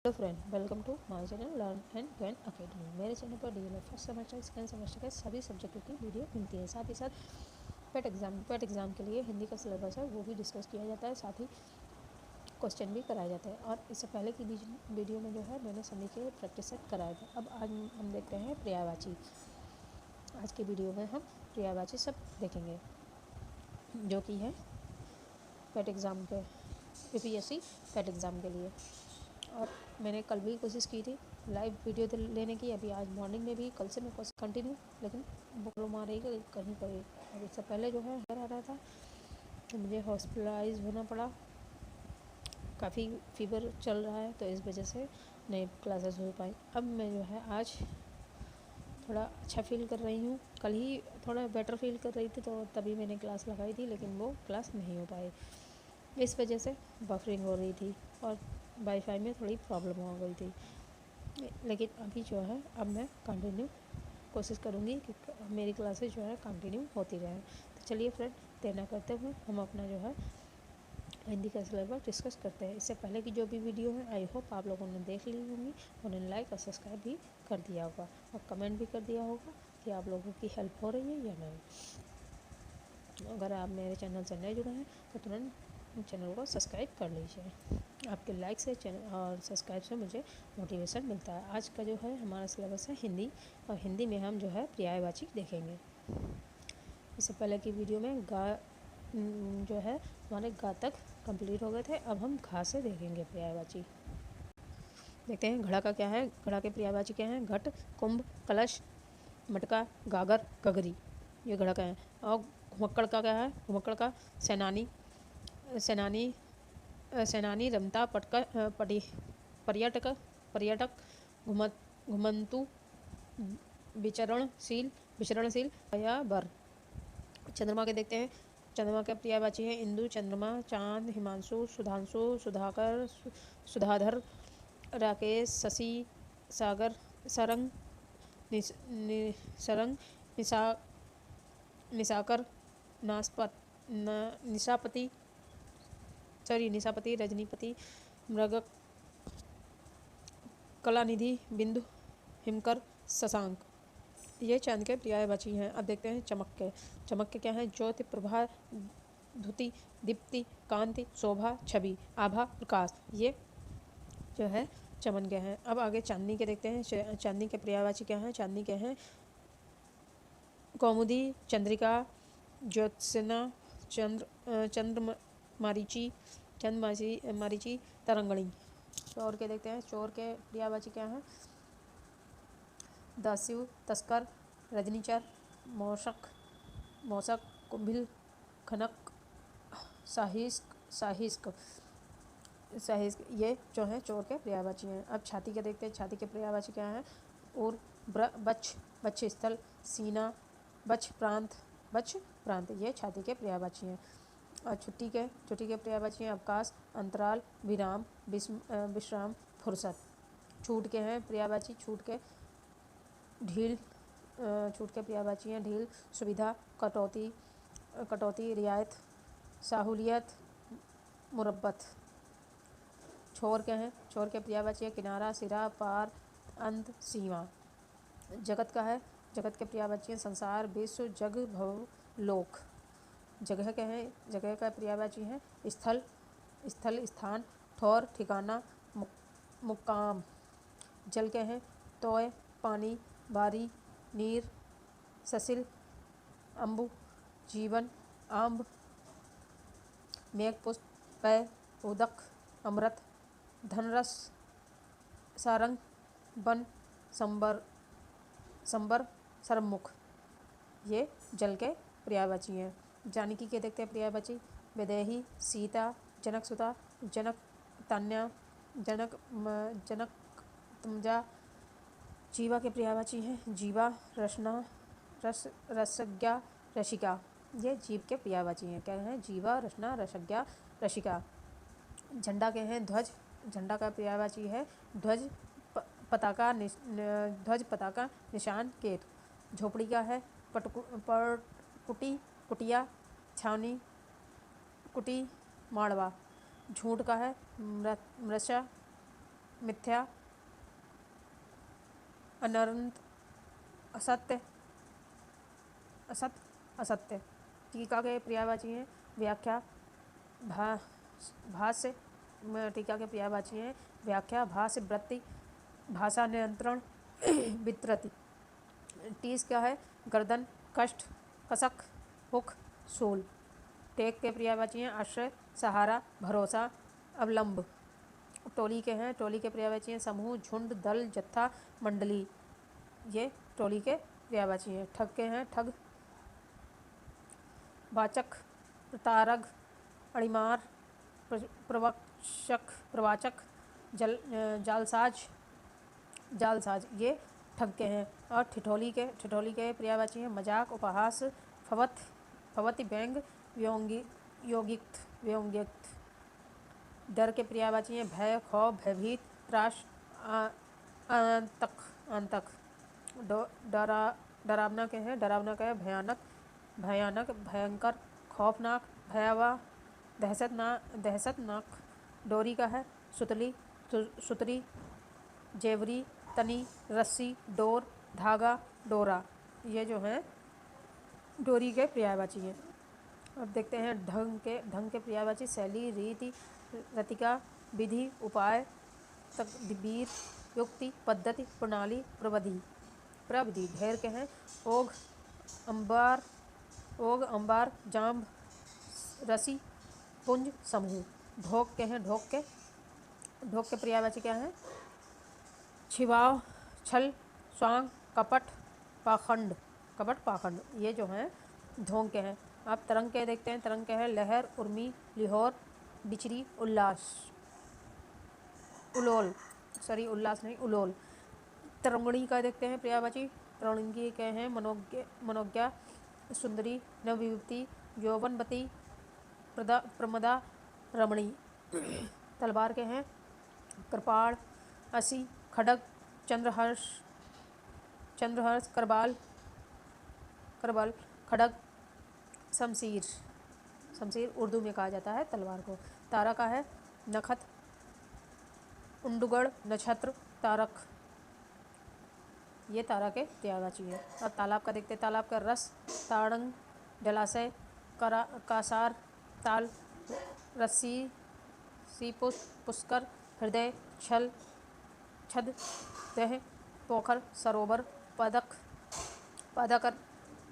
Hello friend, welcome to my channel learn and gain academy. मेरे channel पर DElEd first semester second semester के सभी सब्जेक्टों की video मिलती है। साथ ही साथ पेट एग्ज़ाम के लिए हिंदी का सिलेबस है वो भी डिस्कस किया जाता है, साथ ही क्वेश्चन भी कराए जाते हैं। और इससे पहले की वीडियो में जो है मैंने सभी के प्रैक्टिस सेट कराए थे। अब आज हम देखते हैं पर्यायवाची। आज की वीडियो में हम पर्यायवाची सब देखेंगे जो कि है पेट एग्ज़ाम के यूपीएससी पेट एग्ज़ाम के लिए। और मैंने कल भी कोशिश की थी लाइव वीडियो लेने की, अभी आज मॉर्निंग में भी, कल से मैं कोशिश कंटिन्यू, लेकिन प्रॉब्लम आ रही है कहीं कहीं। अब इससे पहले जो है आ रहा था तो मुझे हॉस्पिटलाइज होना पड़ा, काफ़ी फीवर चल रहा है, तो इस वजह से नहीं क्लासेस हो पाई। अब मैं जो है आज थोड़ा अच्छा फील कर रही हूँ। कल ही थोड़ा बेटर फील कर रही थी तो तभी मैंने क्लास लगाई थी, लेकिन वो क्लास नहीं हो पाई। इस वजह से बफरिंग हो रही थी और वाईफाई में थोड़ी प्रॉब्लम हो गई थी। लेकिन अभी जो है अब मैं कंटिन्यू कोशिश करूँगी कि मेरी क्लासेस जो है कंटिन्यू होती रहें। तो चलिए फ्रेंड, देर ना करते हुए हम अपना जो है हिंदी का सिलेबस डिस्कस करते हैं। इससे पहले की जो भी वीडियो है आई होप आप लोगों ने देख ली होंगी, उन्होंने लाइक और सब्सक्राइब भी कर दिया होगा और कमेंट भी कर दिया होगा कि आप लोगों की हेल्प हो रही है या नहीं। अगर आप मेरे चैनल से नए जुड़े हैं तो तुरंत चैनल को सब्सक्राइब कर लीजिए। आपके लाइक से चैनल और सब्सक्राइब से मुझे मोटिवेशन मिलता है। आज का जो है हमारा सिलेबस है हिंदी, और हिंदी में हम जो है पर्यायवाची देखेंगे। इससे पहले की वीडियो में जो है हमारे गा तक कंप्लीट हो गए थे। अब हम घा से देखेंगे पर्यायवाची। देखते हैं घड़ा का क्या है। घड़ा के पर्यायवाची क्या है? घट, कुंभ, कलश, मटका, गागर, गगरी, ये घड़ा का है। और घुमक्कड़ का क्या है? घुमक्कड़ का सेनानी, सेनानी सेनानी, रमता, पर्यटक, घुमंतु, विचरणशील या बर। चंद्रमा के देखते हैं। चंद्रमा के पर्यायवाची है इंदु, चंद्रमा, चांद, हिमांशु, सुधांशु, सुधाकर, सुधाधर, राकेश, शशि, सागर, सरंग, सरंग, निशाकर, निशापति, रजनीपति, मृग, कलानिधि, बिंदु, हिमकर, शशांक, ये चांद के पर्यायवाची हैं। अब देखते हैं चमक के। चमक के क्या हैं? ज्योति, प्रभा, धुति, दीप्ति, कांति, शोभा, छवि, आभा, प्रकाश, ये जो है चमन के हैं। अब आगे चांदनी के देखते हैं। चांदनी के पर्यायवाची क्या हैं? चांदनी के हैं कौमुदी, चंद्रिका, ज्योत्सना, चंद्र मारीची, मारीची, तरंगणी। चोर के देखते हैं। चोर के पर्यायवाची क्या हैं? दास्यु, तस्कर, रजनीचर, मौसक, कुंभिल, खनक, साहिस्क, ये जो है चोर के पर्यायवाची हैं। अब छाती के देखते हैं। छाती के पर्यायवाची क्या हैं? उर, बच्छ स्थल, सीना, बच्छ प्रांत, ये छाती के पर्यायवाची हैं। और छुट्टी के पर्यायवाची हैं अवकाश, अंतराल, विराम, विश्राम, फुर्सत। छूट के हैं पर्यायवाची। छूट के पर्यायवाची हैं ढील, सुविधा, कटौती, रियायत, सहूलियत, मुरब्बत। छोर के हैं। छोर के पर्यायवाची है किनारा, सिरा, पार, अंत, सीमा। जगत का है। जगत के पर्यायवाची हैं संसार, विश्व, जग, भव, लोक। जगह के हैं। जगह का पर्यायवाची है स्थल, स्थान, ठौर, ठिकाना, मुकाम। जल के हैं तोय, पानी, बारी, नीर, ससिल, अम्बु, जीवन, आम्ब, मेघपुष्प, पय, उदक, अमृत, धनरस, सारंग, वन, संबर, सरमुख, ये जल के पर्यायवाची हैं। जानकी के देखते हैं पर्यायवाची। वैदेही, सीता, जनकसुता, जनक तन्या, जनक तमजा। जीवा के पर्यायवाची हैं जीवा, रसना, रसज्ञा, रसिका, ये जीव के पर्यायवाची हैं। क्या हैं? जीवा, रसना, रसज्ञा, रसिका। झंडा के हैं ध्वज। झंडा का पर्यायवाची है ध्वज, पताका, निशान, केतु। झोपड़ी का है कुटिया, छावनी, कुटी, माड़वा। झूठ का है मृषा, मिथ्या, अनंत, असत्य, असत, असत्य। टीका के पर्यायवाची हैं व्याख्या, भाष्य। टीका के पर्यायवाची हैं व्याख्या, भाष्य, वृत्ति, भाषा, नियंत्रण, वितृति। टीस क्या है? गर्दन, कष्ट, कसक, हुक, सूल। टेक के पर्यायवाची हैं आश्रय, सहारा, भरोसा, अवलंब। टोली के हैं, टोली के पर्यायवाची हैं समूह, झुंड, दल, जत्था, मंडली। ये टोली के पर्यायवाची हैं। ठग के हैं ठग, वाचक, प्रतारक, अणिमार, प्रवाचक, जालसाज, जालसाज। ये ठग के हैं। और ठिठोली के पर्यायवाची हैं मजाक, उपहास, फवत, फवती, व्यंग, यौगिक, व्यंग्यक्त। डर के पर्यायवाची हैं भय, खौफ, भयभीत, त्रास, आतंक, आतंक। डरावना के हैं, डरावना का है भयानक, भयानक, भयंकर, खौफनाक, भयावह, दहशतनाक। डोरी का है सुतली, सुतरी, जेवरी, तनी, रस्सी, डोर, धागा, डोरा। ये जो हैं डोरी के पर्यायवाची हैं। अब देखते हैं ढंग के पर्यायवाची शैली, रीति, रतिका, विधि, उपाय, तकदीर, युक्ति, पद्धति, प्रणाली, प्रविधि। ढेर के हैं ओघ, अंबार, जाम्ब, रसी, पुंज, समूह। ढोक के हैं ढोक के पर्यायवाची क्या हैं? छिवाव, छल, स्वांग, कपट, पाखंड। ये जो हैं ढोंग के हैं। आप तरंग के देखते हैं, तरंग के हैं लहर, उर्मी, लिहोर, बिचरी, उल्लास, उलोल, उल्लास नहीं उलोल। तरंगणी का देखते हैं पर्यायवाची, तरंगी के हैं मनोज्ञा, सुंदरी, नवयुवती, यौवनवती, प्रमदा, रमणी। तलवार के हैं कृपाण, असी, खड्ग, चंद्रहर्ष, करबाल, खड्ग, शमशीर उर्दू में कहा जाता है तलवार को। तारा का है नखत, उंडुगढ़, नक्षत्र, तारक। ये तारा के पर्यायवाची है। अब तालाब का देखते हैं, तालाब का रस, ताड़ंग, जलाशय, कासार, ताल, रस्सी, पुष्कर, हृदय, छल, छद, दह, पोखर, सरोवर, पादकर।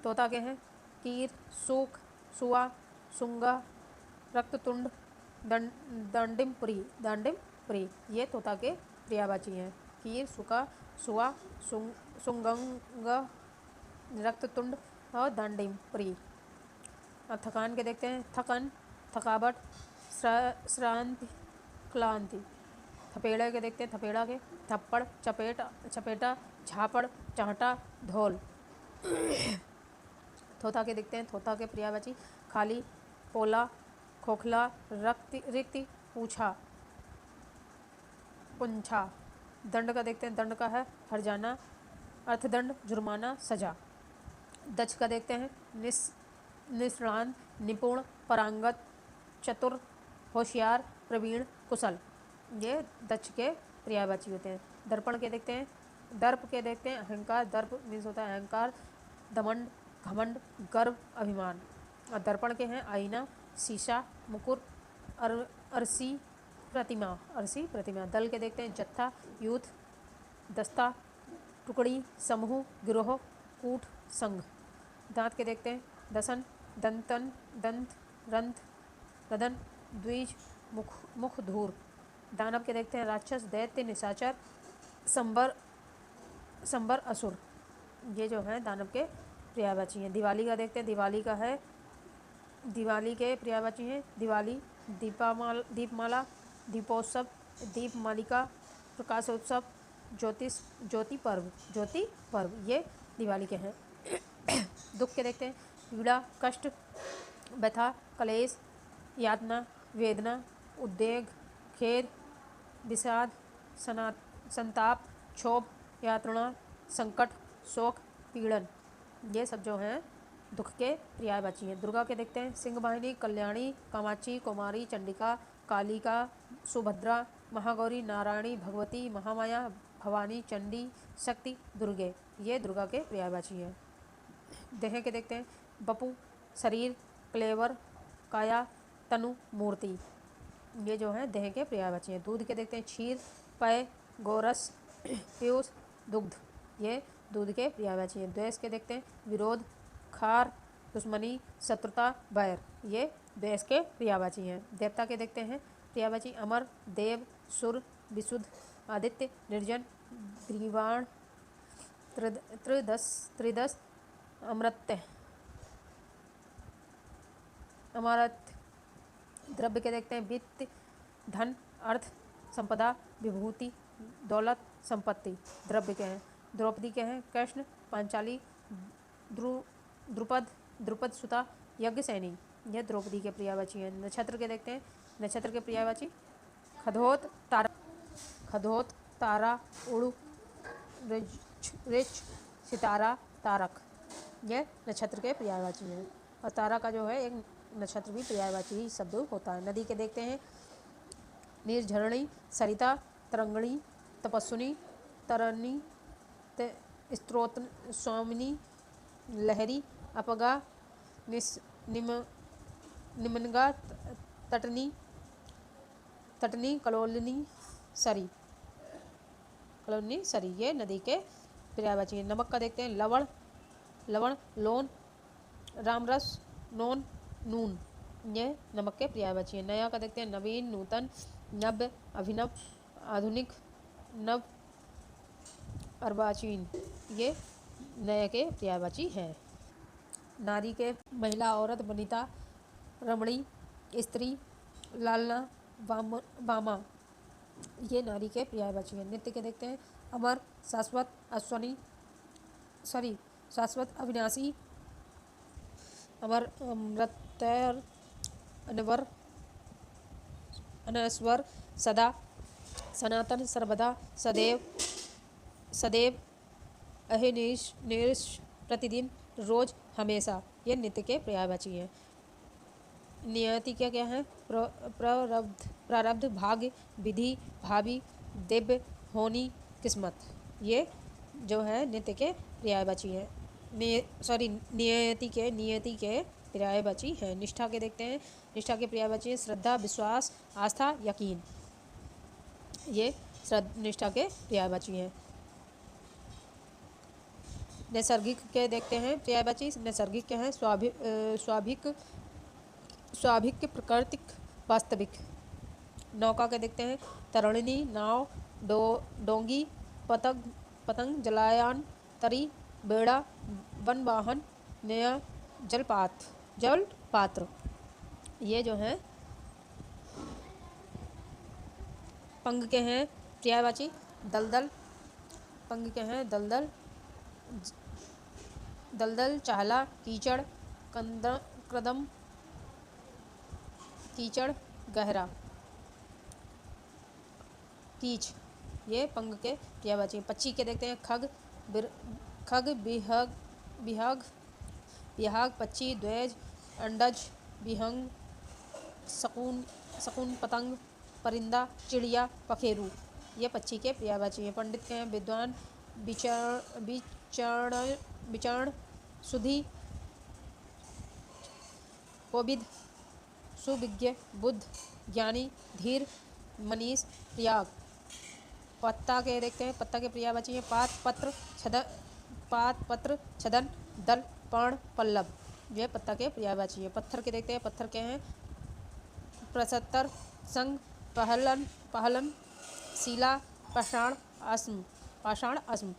तोता के हैं कीर, सूक, सुआ, सुंगा, रक्ततुंड, दांडिमपुरी। ये तोता के पर्यायवाची हैं। कीर, सुआ, सुंगंग, रक्ततुंड और दांडिमपुरी। अब थकान के देखते हैं, थकन, थकावट, श्रांति, क्लांति। थपेड़े के देखते हैं, थपेड़ा के थप्पड़, चपेटा, झापड़, चांटा, धौल। थोथा के देखते हैं, थोथा के पर्यायवाची खाली, पोला, खोखला, रिक्ति, पूछा, पुंछा। दंड का देखते हैं, दंड का है हर्जाना, अर्थदंड, जुर्माना, सजा। दक्ष का देखते हैं निष्णात, निपुण, पारंगत, चतुर, होशियार, प्रवीण, कुशल। ये दक्ष के पर्यायवाची होते हैं। दर्पण के देखते हैं, दर्प के देखते हैं अहंकार, दर्प मीन्स होता है अहंकार, दमंड, घमंड, गर्व, अभिमान। और दर्पण के हैं आईना, शीशा, मुकुर, अरसी, प्रतिमा। दल के देखते हैं जत्था, यूथ, दस्ता, टुकड़ी, समूह, गिरोह, कूट, संघ। दांत के देखते हैं दसन, दंतन, दंत, रंत, रदन, द्विज, मुख, धूर। दानव के देखते हैं राक्षस, दैत्य, निशाचर, संबर, असुर। ये जो है दानव के पर्यायवाची हैं। दिवाली का देखते हैं, दिवाली के पर्यायवाची हैं दिवाली, दीपमाला, दीपोत्सव, दीपमालिका, प्रकाशोत्सव, ज्योति पर्व। ये दिवाली के हैं। दुख के देखते हैं पीड़ा, कष्ट, व्यथा, क्लेश, यातना, वेदना, उद्वेग, खेद, विषाद, संताप, क्षोभ, यातना, संकट, शोक, पीड़न। ये सब जो हैं दुख के पर्यायवाची हैं। दुर्गा के देखते हैं सिंहवाहिनी, कल्याणी, कामाक्षी, कुमारी, चंडिका, कालिका, सुभद्रा, महागौरी, नारायणी, भगवती, महामाया, भवानी, चंडी, शक्ति, दुर्गे, ये दुर्गा के पर्यायवाची हैं। देह के देखते हैं, बपू शरीर, क्लेवर काया, तनु मूर्ति, ये जो है देह के पर्यायवाची हैं। दूध के देखते हैं, क्षीर, पय, गोरस, पीयूष, दुग्ध, ये दूध के पर्यायवाची हैं। द्वेष के देखते हैं, विरोध, खार, दुश्मनी, शत्रुता, बैर, ये द्वेष के पर्यायवाची हैं। देवता के देखते हैं पर्यायवाची, अमर, देव, सुर, विशुद्ध, आदित्य, निर्जन, ग्रीवाण, त्रिदश, अमृत्य, अमरत्य। द्रव्य के देखते हैं, वित्त, धन, अर्थ, संपदा, विभूति, दौलत, संपत्ति, द्रव्य के हैं। द्रौपदी के हैं, कृष्ण, पांचाली, द्रुपद सुता, यज्ञ सैनी, यह द्रौपदी के पर्यायवाची हैं। नक्षत्र के देखते हैं, नक्षत्र के पर्यायवाची, खदोत, तारा, उड़ु, ऋच, सितारा, तारक, यह नक्षत्र के पर्यायवाची हैं। और तारा का जो है एक नक्षत्र भी पर्यायवाची ही शब्द होता है। नदी के देखते हैं, निर्झरणी, सरिता, तरंगणी, तपस्विनी, तरणी, स्त्रोत, स्वामिनी, लहरी, अपगा, निम्नगा, तटनी, कलोलिनी, सरी, ये नदी के पर्यायवाची हैं। नमक का देखते हैं, लवण, लोन, रामरस, नोन, नून, ये नमक के पर्यायवाची हैं। नया का देखते हैं, नवीन, नूतन, नव्य, अभिनव, आधुनिक, नव, अर्वाचीन, ये नए के पर्यायवाची हैं। नारी के महिला, औरत, वनिता, रमणी, स्त्री, लालना, वामा, ये नारी के पर्यायवाची हैं। नित्य के देखते हैं, अमर, शाश्वत, शाश्वत, अविनाशी, अमर, अमृतर, अनस्वर, सदा, सनातन, सर्वदा, सदैव, अहिर्निश, प्रतिदिन, रोज, हमेशा, ये नित्य के पर्यायवाची हैं। नियति क्या है, प्रारब्ध, भाग्य, विधि, भावी, दिव्य, होनी, किस्मत, ये जो है नित्य के पर्यायवाची हैं। नियति के पर्यायवाची हैं। निष्ठा के देखते हैं, निष्ठा के पर्यायवाची हैं, श्रद्धा, विश्वास, आस्था, यकीन, ये निष्ठा के पर्यायवाची हैं। नैसर्गिक के देखते हैं पर्यायवाची, नैसर्गिक क्या है, स्वाभाविक, प्राकृतिक, वास्तविक। नौका के देखते हैं, तरणिनी, नाव, डोंगी, पतंग, जलायान, तरी, बेड़ा, वन वाहन, नया, जल पात्र, ये जो है पंग के हैं पर्यायवाची, दलदल, पंग के हैं, दलदल, चाहला, कीचड़, कदम, कीचड़, गहरा, कीच, ये पंग के पर्यायवाची। पक्षी के देखते हैं, खग, बिहाग, पक्षी, द्वेज, अंडज, विहंग, शकुन, पतंग, परिंदा, चिड़िया, पखेरू, ये पक्षी के पर्यायवाची हैं। पंडित के हैं, विद्वान, विचरण, सुधि, कोविद, सुविज्ञ, बुद्ध, ज्ञानी, धीर, मनीष, त्याग। पत्ता के देखते हैं, पत्ता के पर्यायवाची हैं, पात, पत्र, छदन, दल, पर्ण, पल्लव, यह पत्ता के पर्यायवाची हैं। पत्थर के देखते हैं, पत्थर के हैं, प्रसत्तर, संग, पहलन, शिला, पाषाण, अस्म।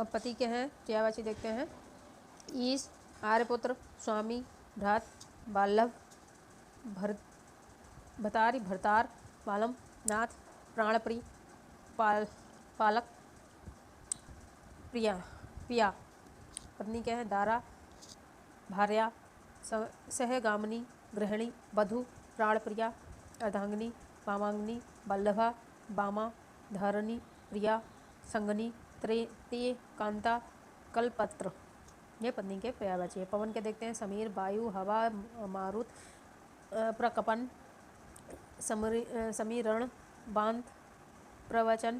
पति के हैं पर्यायवाची देखते हैं, ईश, आर्यपुत्र, स्वामी, भ्रात, बाल्लभ, भरतार, बालम, नाथ, प्राणप्रिय, पालक, पिया। पत्नी के हैं, दारा, भार्या, सहगामिनी, गृहिणी, वधु, प्राणप्रिया, अर्धांगिनी, वामांगिनी, वल्लभा, वामा, धारिणी, प्रिया, संगनी, ते, कांता, कलपत्र, ये पत्नी के पर्यायवाची है। पवन के देखते हैं, समीर, वायु, हवा, मारुत, प्रकपन, समीरण, बांध, प्रवचन,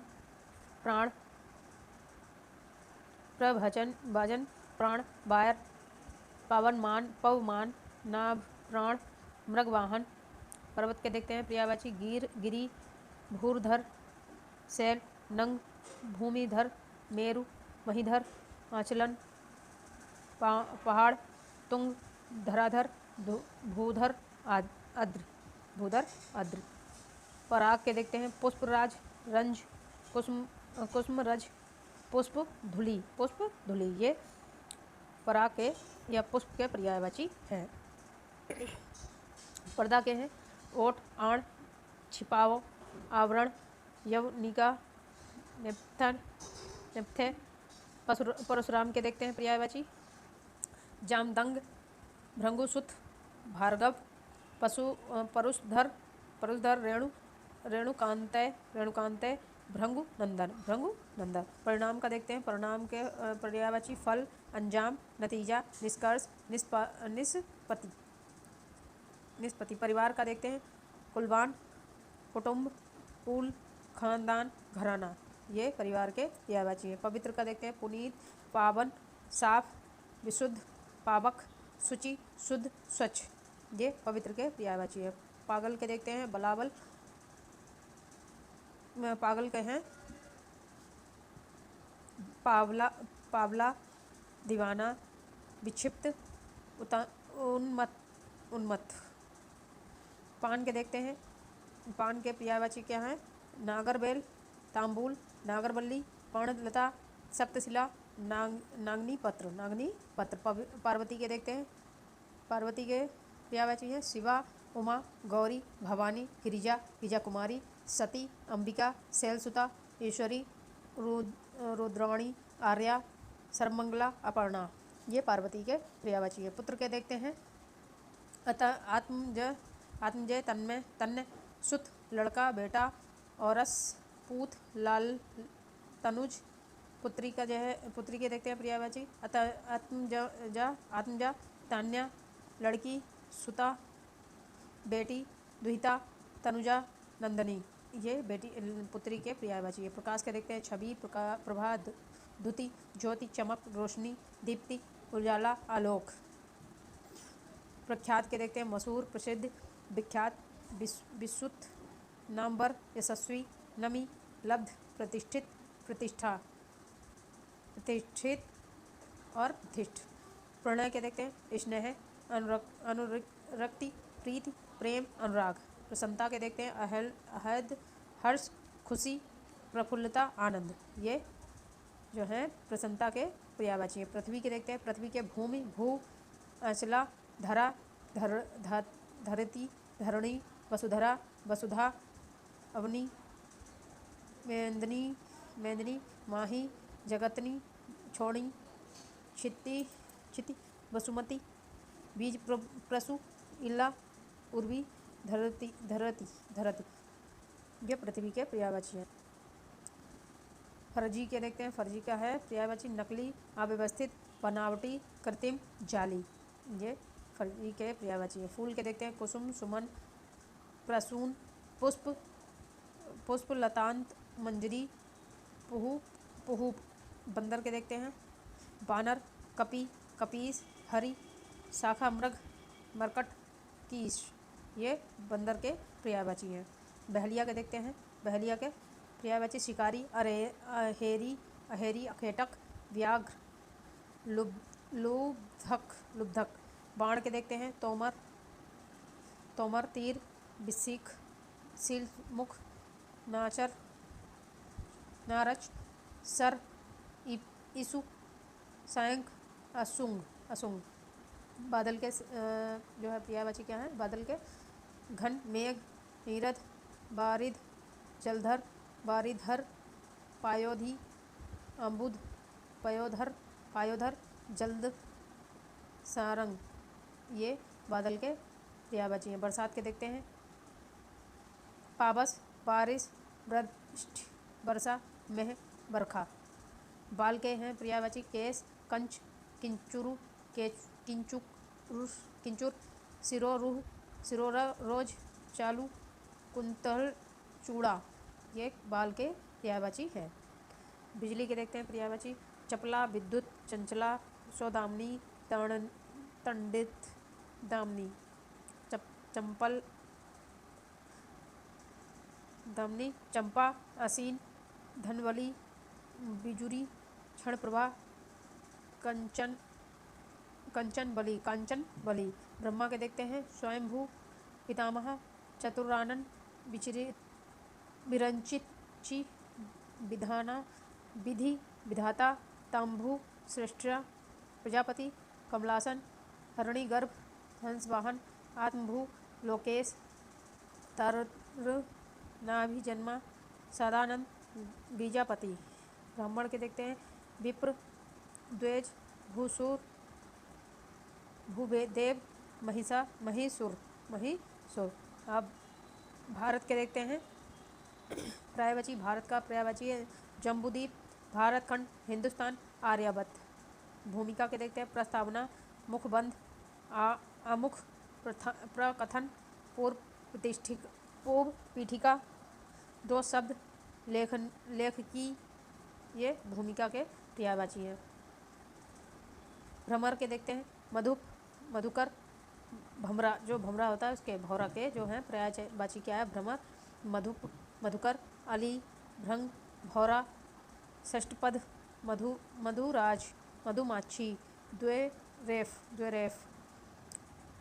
प्राण, प्रभजन, भजन, प्राण, बायर, पवमान, नाभ, प्राण, मृगवाहन। पर्वत के देखते हैं पर्यायवाची गिरी, भूरधर, शैल, नंग, भूमिधर, मेरु, महीधर, आंचलन, पहाड़, तुंग, धराधर, भूधर, आद्र। पराग के देखते हैं पुष्पराज, रंज, कुसुमरज, पुष्प धुली। ये पराग के या पुष्प के पर्यायवाची हैं। पर्दा के हैं ओट, आण, छिपाव, आवरण, यवनिका, नेपथ्य। परशुराम के देखते हैं पर्यायवाची जामदंग, भृंगुसुत, भार्गव, परुषधर, रेणुकांतय, भृंगु नंदन। परिणाम का देखते हैं परिणाम के पर्यायवाची फल, अंजाम, नतीजा, निष्कर्ष, निष्पत्ति। परिवार का देखते हैं कुलवान, कुटुंब, कुल, खानदान, घराना। ये परिवार के पर्यायवाची हैं। पवित्र का देखते हैं पुनीत, पावन, साफ, विशुद्ध, पावक, शुचि, शुद्ध, स्वच्छ। ये पवित्र के पर्यायवाची है। पागल के देखते हैं बलाबल, पागल के हैं पावला, दीवाना, विक्षिप्त, उन्मत्त। पान के देखते हैं पान के पर्यायवाची क्या हैं नागरबेल, तांबूल, नागरबल्ली, पर्णलता, सप्तशिला, नागनी पत्र। पार्वती के देखते हैं पार्वती के पर्यायवाची हैं शिवा, उमा, गौरी, भवानी, गिरिजा कुमारी, सती, अंबिका, शैलसुता, ईश्वरी, रुद्राणी, आर्या, सर्वमंगला, अपर्णा। ये पार्वती के पर्यायवाची है। पुत्र के देखते हैं आत्मजय, तन्य, सुत, लड़का, बेटा, औरस, पूत, लाल, तनुज। पुत्री का जो है पुत्री के देखते हैं पर्यायवाची आत्मजा, तान्या, लड़की, सुता, बेटी, दुहिता, तनुजा, नंदनी। ये बेटी पुत्री के पर्यायवाची है। प्रकाश के देखते हैं छवि, प्रभा, द्युति, ज्योति, चमक, रोशनी, दीप्ति, उजाला, आलोक। प्रख्यात के देखते हैं मशहूर, प्रसिद्ध, विख्यात, विश्रुत, नामवर, यशस्वी, नमी, लब्ध, प्रतिष्ठित, प्रतिष्ठा, प्रतिष्ठित और प्रतिष्ठ। प्रणय के देखते हैं स्नेह, अनुरक्ति, प्रीति, प्रेम, अनुराग। प्रसन्नता के देखते हैं आहद, हर्ष, खुशी, प्रफुल्लता, आनंद। ये जो है प्रसन्नता के पर्यायवाची हैं। पृथ्वी के देखते हैं पृथ्वी के भूमि, भू, अंचला, धरा, धरती, धरणी, वसुधरा, वसुधा, अवनी, मेदिनी, माही, जगतनी, छोड़ी, क्षिति, वसुमती, बीज, प्रसु, इला, उर्वी, धरती। ये पृथ्वी के पर्यायवाची हैं। फर्जी के देखते हैं फर्जी का है पर्यायवाची नकली, अव्यवस्थित, बनावटी, कृत्रिम, जाली। ये फर्जी के पर्यायवाची हैं। फूल के देखते हैं कुसुम, सुमन, प्रसून, पुष्प, लतांत, मंजरी, पुहू। बंदर के देखते हैं बानर, कपी, कपीस, हरि, शाखा, मृग, मरकट, कीश। ये बंदर के पर्यायवाची हैं। बहलिया के देखते हैं बहलिया के पर्यायवाची शिकारी, अहेरी, अखेटक, व्याघ्र, लुब्धक। बाण के देखते हैं तोमर, तीर, बिस्सिक, सील, मुख, नारच, सर, ईसु, सांक, असुंग। बादल के जो है पर्यायवाची क्या है बादल के घन, मेघ, नीरद, बारिद, जलधर, बारिधर, पायोधी, अम्बुद, पायोधर, जल्द, सारंग। ये बादल के पर्यायवाची हैं। बरसात के देखते हैं पावस, बारिश, वृष्टि, वर्षा, मेह, बरखा। बाल के हैं पर्यायवाची केश, कंच, किंचुर, सिरोरूह, सिरोरा, रोज, चालू, कुंतल चूड़ा, ये बाल के पर्यायवाची है। बिजली के देखते हैं पर्यायवाची, चपला, विद्युत, चंचला, सौदामिनी, तंडित दामिनी, चंपल दामिनी, चंपा, आसीन, धनवली, बिजुरी, क्षण प्रभा, कंचन कांचन बली। ब्रह्मा के देखते हैं स्वयंभू, पितामह, चतुरानन, विरंचित, विधाना, विधि, विधाता, तांभु, श्रेष्ठा, प्रजापति, कमलासन, हरणी गर्भ, हंसवाहन, आत्मभू, लोकेश, तर नाभि जन्मा, सदानंद, बीजापति। ब्राह्मण के देखते हैं विप्र, द्वेज, भूसुर, भूदेव, महीसुर। अब भारत के देखते हैं पर्यायवाची। भारत का पर्यायवाची है जम्बूद्वीप, भारत खंड, हिंदुस्तान, आर्यावर्त। भूमिका के देखते हैं प्रस्तावना, मुखबंध, आमुख, प्रकथन, पूर्व पीठिका, दो शब्द, लेखकी, ये भूमिका के पर्यायवाची हैं। भ्रमर के देखते हैं मधुप, मधुकर, भमरा, जो भमरा होता है उसके भौरा के जो हैं पर्यायवाची क्या है, भ्रमर, मधुप, मधुकर, अली, भृंग, भौरा, षष्ठपद, मधुराज, मधुमाछी, द्वैरेफ।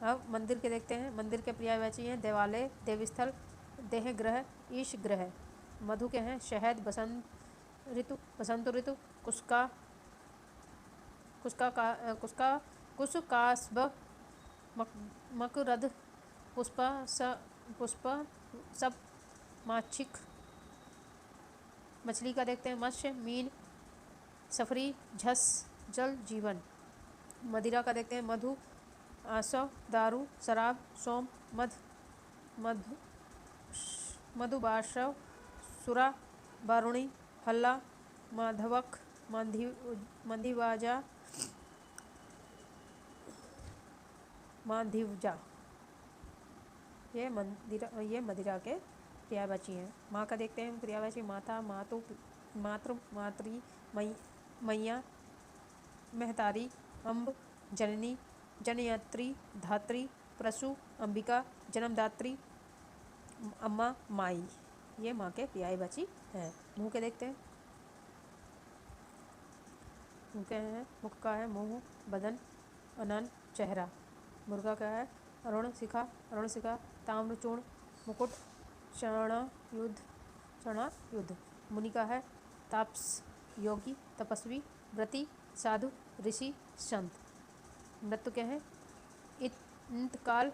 अब मंदिर के देखते हैं, मंदिर के पर्यायवाची हैं देवालय, देवस्थल, देहग्रह, ईश ग्रह। मधु के हैं शहद, बसंत ऋतु, कुसकास्ब, मकरद, पुष्प सब, माछिक। मछली का देखते हैं मत्स्य, मीन, सफरी, झस, जल जीवन। मदिरा का देखते हैं मधु, आसव, दारू, शराब, सोम, मधुबाशव, सुरा, बारुणी, हल्ला, माधवक, मांधिवजा। ये मदिरा के पर्यायवाची हैं। माँ का देखते हैं पर्यायवाची माता, मातृ, मातृ, मैया, महतारी, अम्ब, जननी, जनयत्री, धात्री, प्रसु, अंबिका, जन्मदात्री, अम्मा, माई। ये माँ के पर्यायवाची हैं। मुँह के देखते हैं, मुख का है मुँह, बदन, अनन, चेहरा। मुर्गा का है अरुण शिखा, ताम्रचूर्ण, मुकुट, चणायुध। मुनि का है तापस, योगी, तपस्वी, व्रती, साधु, ऋषि, संत। मृत्यु के हैं इंतकाल,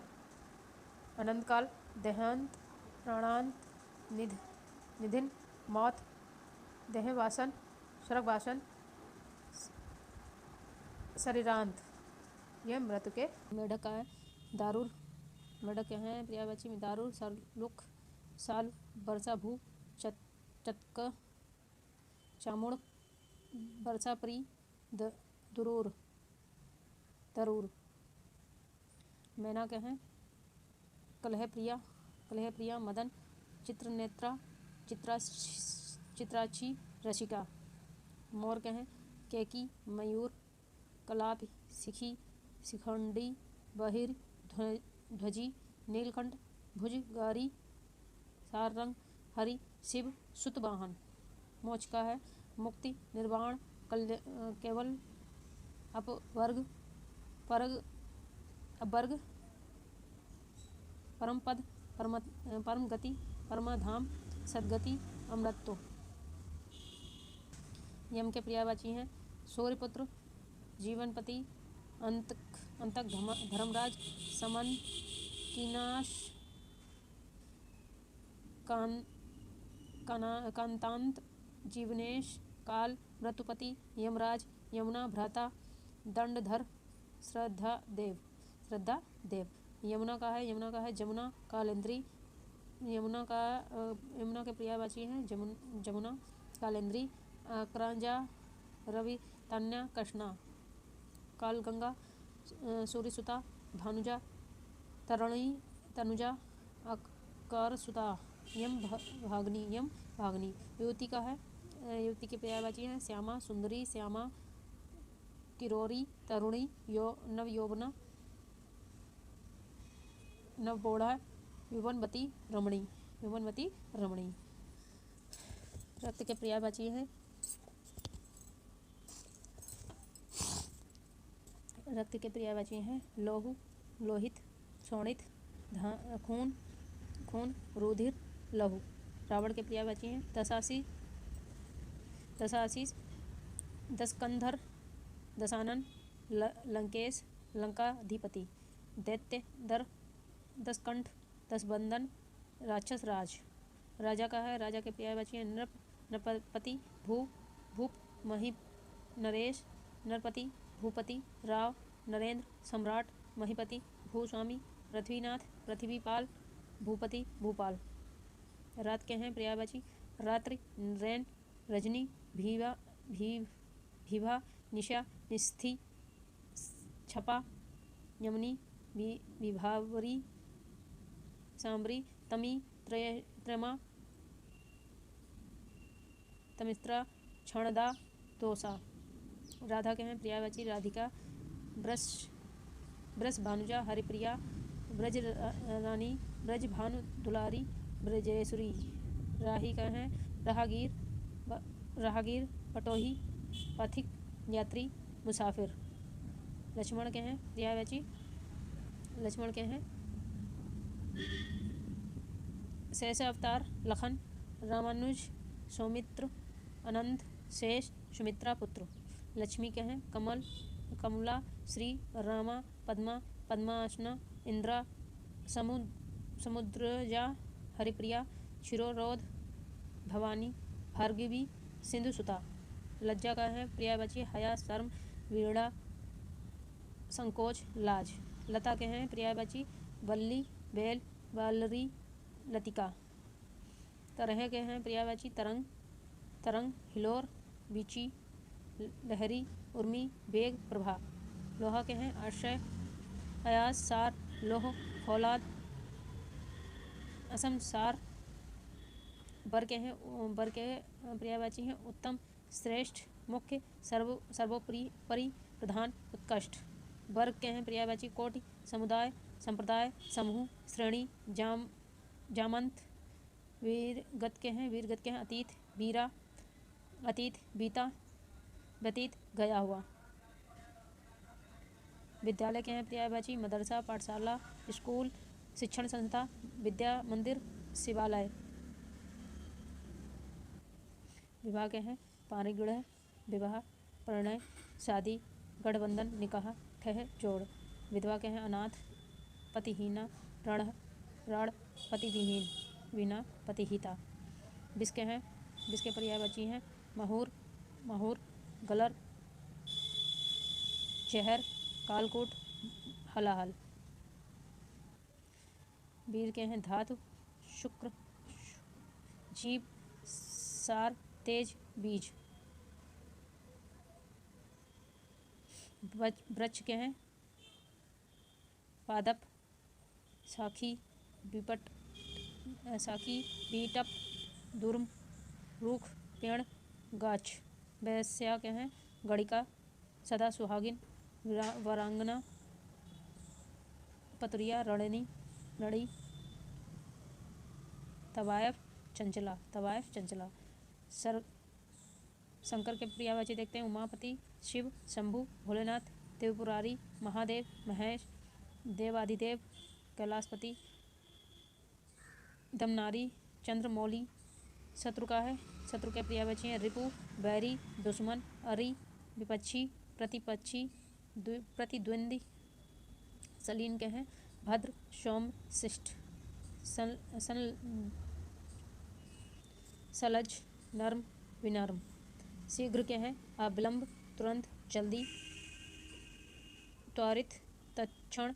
अनंतकाल, देहांत, प्राणांत, निधन, मौत, देहवासन, स्वर्गवासन, शरीरांत। यह मृत्यु के। मेढक का है दारुर, मेढक हैं पर्यायवाची में दारुर, सालुक, साल, वर्षाभू, चतक, चामुड़, वर्षाप्री, तरूर। मैना के हैं कलह प्रिया, मदन, चित्रनेत्रा, चित्राची, रसिका। मोर के हैं केकी, मयूर, कलाप, शिखी, शिखंडी, बहिर, ध्वजी, नीलकंठ, भुजगारी, सारंग, हरि, शिव, सुतवाहन। मोक्ष का है मुक्ति, निर्वाण, केवल, अपवर्ग, अपवर्ग, परम पद, परम गति, परमाधाम, सदगति, अमृतत्व। यम के पर्यायवाची हैं सूर्यपुत्र, जीवनपति, अंतक, धर्मराज, समन, कीनाश, कांतांत, जीवनेश, काल, मृत्युपति, यमराज, यमुना, भ्राता, दंडधर, श्रद्धा देव। यमुना का है जमुना, कालेंद्री। यमुना के पर्यायवाची हैं जमुना, कालेंद्री, क्रांजा, रवि, तन्या, कृष्णा। काल गंगा, सूर्यसुता, भानुजा, तरुणी, तनुजा, कार सुता, यम भागनी, यम भागनी। युवती का है, युवती के पर्यायवाची हैं श्यामा, सुंदरी, श्यामा, किरोरी, तरुणी, नव यौवना, नवबोढ़ा, युवनवती, रमणी, युवनवती, रमणी। रक्त के पर्यायवाची हैं रक्त के पर्यायवाची हैं लौह, लोहित, शोणित, खून, खून, रुधिर, लहू। रावण के पर्यायवाची हैं दशासी, दशाशीष, दशकंधर, दशानन, लंकेश, लंकाधिपति। दैत्य, दर, दशकंठ, दशबंधन, राक्षस राज। राजा का है, राजा के पर्यायवाची हैं नृप, नृपति, भूप, मही, नरेश, नरपति, भूपति, राव, नरेंद्र, सम्राट, महीपति, भूस्वामी, पृथ्वीनाथ, पृथ्वीपाल, भूपति, भूपाल। रात के हैं पर्यायवाची रात्रि, रैन, रजनी, भीभा, निशा, निस्थि, छपा, यमनी, विभावरी, सांबरी, तमी, त्रमा, तमिस्त्रा, क्षणदा, दोसा। राधा के हैं पर्यायवाची राधिका, ब्रज भानुजा, हरिप्रिया, ब्रज रानी, ब्रज भानु दुलारी, ब्रजेश्वरी। राही का हैं राहगीर, पटोही, पथिक, यात्री, मुसाफिर। लक्ष्मण के हैं पर्यायवाची, लक्ष्मण के हैं शेष अवतार, लखन, रामानुज, सौमित्र, अनंत, शेष, सुमित्रा पुत्र। लक्ष्मी के हैं कमल, कमला, श्री, रामा, पद्मा, पद्मासना, इंद्रा, समुद्रजा, हरिप्रिया, क्षीरोरोध, भवानी, भार्गवी, सिंधुसुता। लज्जा का है पर्यायवाची हया, शर्म, वीणा, संकोच, लाज। लता के हैं पर्यायवाची वल्ली, बेल, वालरी, लतिका। तरह के हैं पर्यायवाची तरंग, तरंग, हिलोर, बीची, लहरी, उर्मी, वेग, प्रभा। लोहा के हैं आश्रय, अयास, सार, लोह, फौलाद, असम, सार। बर के पर्यायवाची हैं उत्तम, श्रेष्ठ, मुख्य, सर्वोपरि, प्रधान, उत्कृष्ट। वर्ग के हैं पर्यायवाची कोटि, समुदाय, संप्रदाय, समूह, श्रेणी, जामंत। वीरगत के हैं अतीत, वीरा, अतीत, बीता, व्यतीत, गया हुआ। विद्यालय के हैं पर्यायवाची मदरसा, पाठशाला, स्कूल, शिक्षण संस्था, विद्या मंदिर, शिवालय। विवाह के हैं पारिगृह, विवाह, प्रणय, शादी, गठबंधन, निकाह, ठह, जोड़। विधवा के हैं अनाथ, पतिहीना, रण, पतिविहीन, विना, पतिहिता। विष के पर्यायवाची हैं महूर, गलर, जहर, कालकूट, हलाहल। वीर के हैं धातु, शुक्र, जीव, सार, तेज, बीज। वृक्ष के हैं पादप, साखी, बीटप, दुर्म, रूख, पेड़, गाछ। वैश्या के हैं गणिका, सदा सुहागिन, वरांगना, पतुरिया, रणी, तवायफ, चंचला। शंकर के पर्यायवाची देखते हैं उमापति, शिव, शंभु, भोलेनाथ, त्रिपुरारी, महादेव, महेश, देवाधिदेव, कैलाशपति, दमनारी, चंद्रमौली। शत्रु के पर्यायवाची हैं रिपु, बैरी, दुश्मन, अरि, विपक्षी, प्रतिपक्षी, प्रतिद्वंदी। सलीन के हैं भद्र, सौम्य, शिष्ट, सलज, नर्म, विनर्म। शीघ्र के हैं अविलंब, तुरंत, जल्दी, त्वरित, तत्क्षण,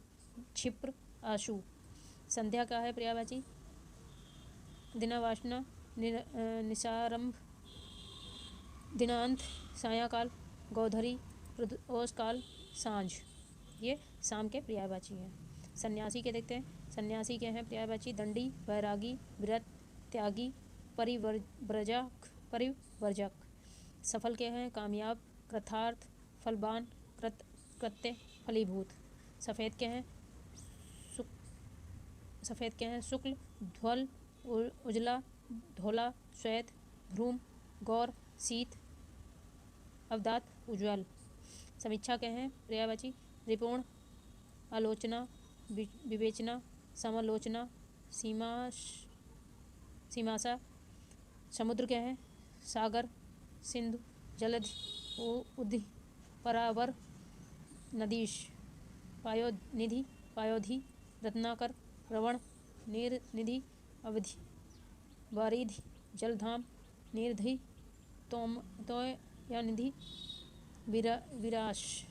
क्षिप्र, आशु। संध्या का है पर्यायवाची दिनावासना, निशारंभ, दिनांत, सायंकाल, गोधरी, प्रदोष काल, सांझ। ये शाम के पर्यायवाची हैं। सन्यासी के देखते हैं सन्यासी के हैं पर्यायवाची दंडी, वैरागी, व्रत, त्यागी, परिवर्जक। सफल के हैं कामयाब, कृतार्थ, फलवान, कृत्य, फलीभूत। सफ़ेद के हैं शुक्ल, ध्वल, उजला, धोला, श्वेत, भ्रूम, गौर, शीत, अवदात, उज्ज्वल। समीक्षा के हैं पर्यायवाची रिपूर्ण, आलोचना, विवेचना, समालोचना, सीमाशा। समुद्र के हैं सागर, सिंधु, जलधि, उद्धि, परावर, नदीश, पायोनिधि, पायोधि, रत्नाकर, रवण, नीरनिधि, अवधि, वारिधि, जलधाम, नीरधि, तोयनिधि, विराश,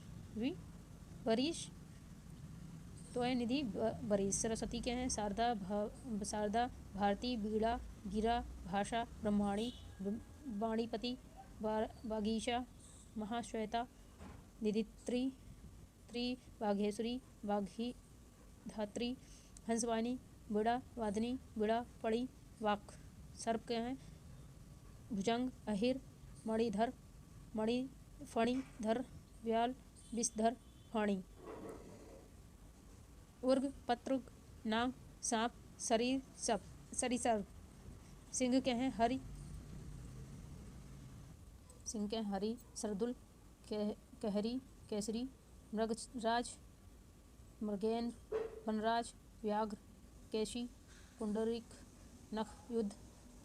वरीश, तोयनिधि, बरीश। सरस्वती के हैं शारदा, भारती, बीड़ा, गिरा, भाषा, ब्रह्माणी, वाणीपति, वागीशा, महाश्वेता, निधित्री, बाघेश्वरी, वाघी, धात्री, हंसवाहिनी, बीड़ा वादिनी, बीड़ा पड़ी, वाक। सर्प के हैं भुजंग, अहिर, मणिधर, फणिधर, व्याल, विषधर, फाणी। उर्ग, पत्रुग, नाग, सांप, सरीसृप। सिंह के हैं हरि, सरदुल, कहरी, केसरी, मृगराज, मृगेंद्र, वनराज, व्याघ्र, केशी, पुंडरीक, नख, युद्ध,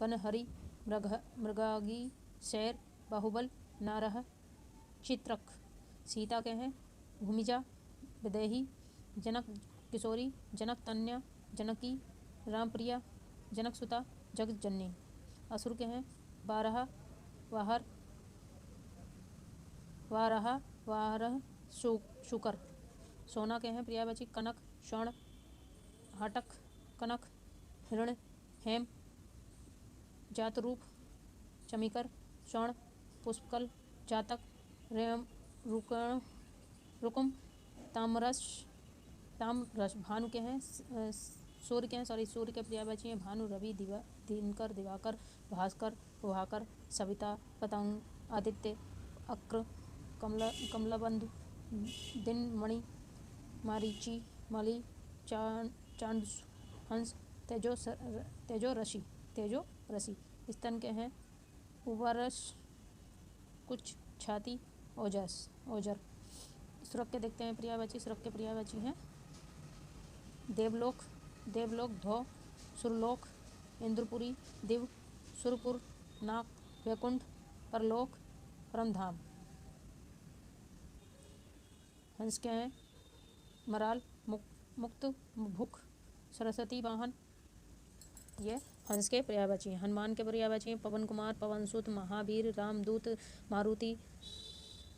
बनहरि, मृगागी, शेर, बाहुबल, नारह, चित्रक। सीता के हैं भूमिजा, विदेही, जनक किशोरी, जनक तन्या, जनकी, रामप्रिया, जनकसुता, जगजननी। असुर के हैं वारह, शुकर। सोना के हैं पर्यायवाची कनक, स्वर्ण, हाटक, कनक, हिरण, हेम, जातरूप, चमिकर, स्वर्ण, पुष्पकल, जातक, रेम, रुकुम, तामरस। भानु के हैं सूर्य के पर्यायवाची हैं भानु, रवि, दिनकर, दिवाकर, भास्कर, प्रभाकर, सविता, पतंग, आदित्य, अक्र, कमलबंधु, दिन, मणि, मारीची, मलि, चांदसु, हंस, तेजो रसी। स्तन के हैं उबरस, कुछ, छाती, ओजर। सुरख के देखते हैं पर्यायवाची। सुरख के पर्यायवाची हैं देवलोक, धौ, सुरलोक, इंद्रपुरी, दिव, सुरपुर, नाक, वैकुंठ, परलोक, परमधाम। हंस के हैं मराल, मुक्त, भुख, सरस्वती वाहन। ये हंस के पर्यायवाची हैं। हनुमान के पर्यायवाची हैं पवन कुमार, पवनसुत, महावीर, रामदूत, मारुति,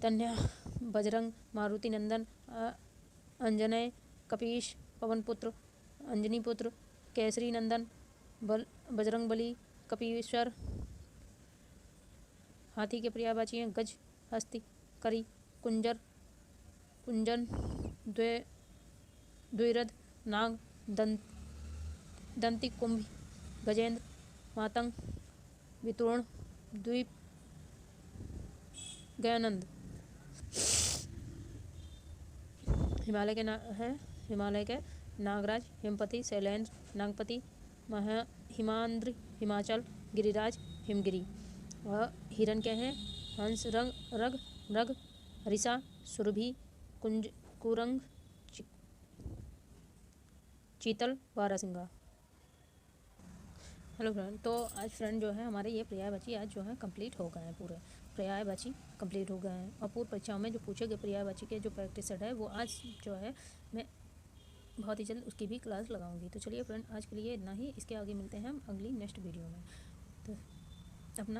तन्या, बजरंग, मारुति नंदन, अंजनय, कपीश, पवनपुत्र, अंजनीपुत्र, केसरी नंदन, बजरंग बली, कपीश्वर। हाथी के पर्यायवाची हैं गज, हस्ती, करी, कुंजन, द्विरथ, नाग, दंती, कुंभी, गजेंद्र, मातंग, वितुर्ण, द्वीप, गयानंद। हिमालय के नागराज, हिमपति, शैलेंद्र, नागपति, हिमाद्रि, हिमाचल, गिरिराज, हिमगिरी। वह हिरण के हैं हंस, रग, मृग, हरिषा, सुरभि, कुरंग, चीतल, बारहसिंगा। हेलो फ्रेंड, तो आज फ्रेंड जो है हमारे ये पर्यायवाची आज जो है कंप्लीट हो गए हैं। पूरे पर्यायवाची कंप्लीट हो गए हैं और पूर्व परीक्षाओं में जो पूछे गए पर्यायवाची के जो प्रैक्टिस सेट है वो आज जो है मैं बहुत ही जल्द उसकी भी क्लास लगाऊंगी। तो चलिए फ्रेंड, आज के लिए इतना ही। इसके आगे मिलते हैं हम अगली नेक्स्ट वीडियो में। तो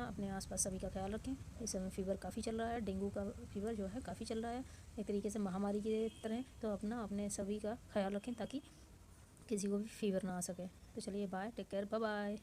अपने आसपास सभी का ख्याल रखें। इस समय फीवर काफ़ी चल रहा है, डेंगू का फीवर जो है काफ़ी चल रहा है, एक तरीके से महामारी की तरह। तो अपने सभी का ख्याल रखें ताकि किसी को भी फीवर ना आ सके। तो चलिए bye, take care, bye bye.